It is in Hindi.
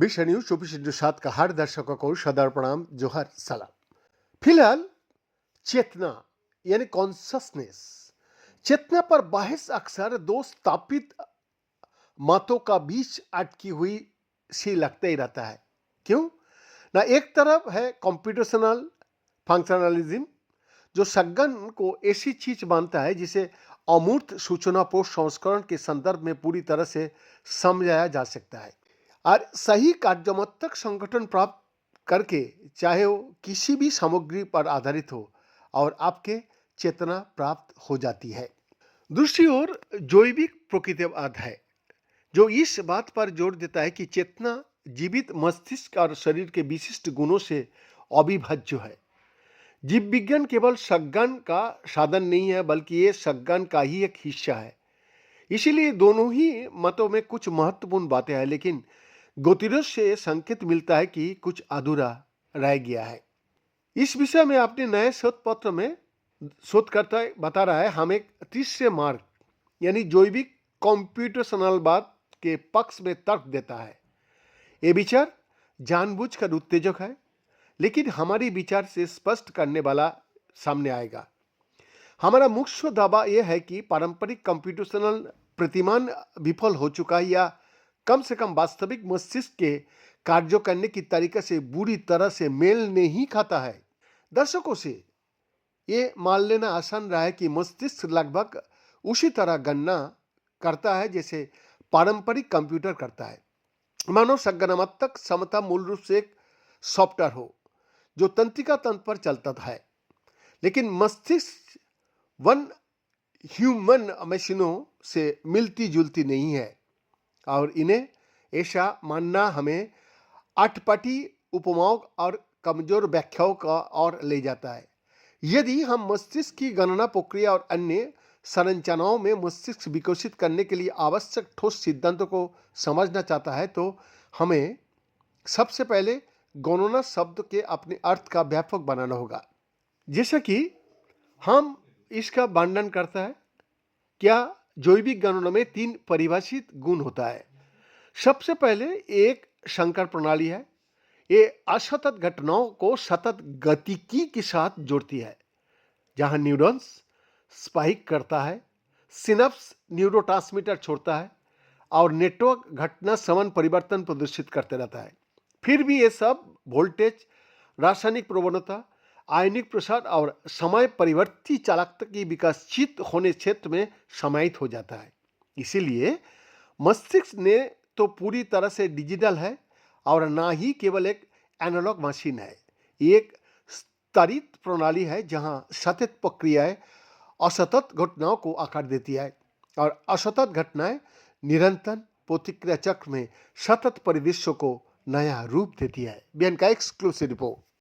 विश्व न्यूज 24/7 का हर दर्शकों को सदर प्रणाम, जोहर सलाम। फिलहाल चेतना यानी कॉन्शसनेस, चेतना पर बहस अक्सर दो स्थापित मतों का बीच अटकी हुई सी लगता ही रहता है। क्यों ना? एक तरफ है कंप्यूटेशनल फंक्शनलिज्म, जो सज्ञान को ऐसी चीज मानता है जिसे अमूर्त सूचना प्रसंस्करण के संदर्भ में पूरी तरह से समझाया जा सकता है और सही कार्यात्मक संगठन प्राप्त करके, चाहे वो किसी भी सामग्री पर आधारित हो, और आपके चेतना प्राप्त हो जाती है। दूसरी ओर जैविक प्रकृतिवाद है, जो इस बात पर जोर देता है कि चेतना जीवित मस्तिष्क और शरीर के विशिष्ट गुणों से अविभाज्य है। जीव विज्ञान केवल सज्ञान का साधन नहीं है, बल्कि ये सज्ञान का ही एक हिस्सा है। इसीलिए दोनों ही मतों में कुछ महत्वपूर्ण बातें हैं, लेकिन गतिरोध से संकेत मिलता है कि कुछ अधूरा रह गया है। इस विषय में अपने नए शोध पत्र में शोधकर्ता बता रहा है, हम एक तीसरे मार्ग यानी जैविक कंप्यूटेशनलवाद के पक्ष में तर्क देता है। ये विचार जानबूझकर उत्तेजक है, लेकिन हमारी विचार से स्पष्ट करने वाला सामने आएगा। हमारा मुख्य दावा यह है कि पारंपरिक कंप्यूटेशनल प्रतिमान विफल हो चुका है, या कम से कम वास्तविक मस्तिष्क के कार्य करने की तरीके से बुरी तरह से मेल नहीं खाता है। दर्शकों से ये मान लेना आसान रहा है कि मस्तिष्क लगभग उसी तरह गणना करता है जैसे पारंपरिक कंप्यूटर करता है। मानव संज्ञानात्मक क्षमता मूल रूप से एक सॉफ्टवेयर हो जो तंत्रिका तंत्र पर चलता है, लेकिन मस्तिष्क वन ह्यूमन मशीनों से मिलती जुलती नहीं है, और इन्हें ऐसा मानना हमें अटपटी उपमाओं और कमजोर व्याख्याओं का ओर ले जाता है। यदि हम मस्तिष्क की गणना प्रक्रिया और अन्य संरचनाओं में मस्तिष्क विकसित करने के लिए आवश्यक ठोस सिद्धांतों को समझना चाहता है, तो हमें सबसे पहले गणना शब्द के अपने अर्थ का व्यापक बनाना होगा। जैसा कि हम इसका वर्णन करता है, क्या जैविक गणना में 3 परिभाषित गुण होता है। सबसे पहले एक संकर प्रणाली है। ये असतत घटनाओं को सतत गतिकी के साथ जोड़ती है, जहां न्यूरॉन्स स्पाइक करता है, सिनेप्स न्यूरोट्रांसमीटर छोड़ता है और नेटवर्क घटना समान परिवर्तन प्रदर्शित करते रहता है। फिर भी ये सब वोल्टेज, रासायनिक प्रवणता, आयनिक प्रसार और समय परिवर्ती चालकता की विकसित होने क्षेत्र में समाहित हो जाता है। इसीलिए मस्तिष्क ने तो पूरी तरह से डिजिटल है और ना ही केवल एक एनालॉग मशीन है। एक स्तरित प्रणाली है जहां सतत प्रक्रियाएं असतत घटनाओं को आकार देती है और असतत घटनाएं निरंतर प्रतिक्रिया चक्र में सतत परिदृश्यों को नया रूप देती है। बीएन का एक्सक्लूसिव रिपोर्ट।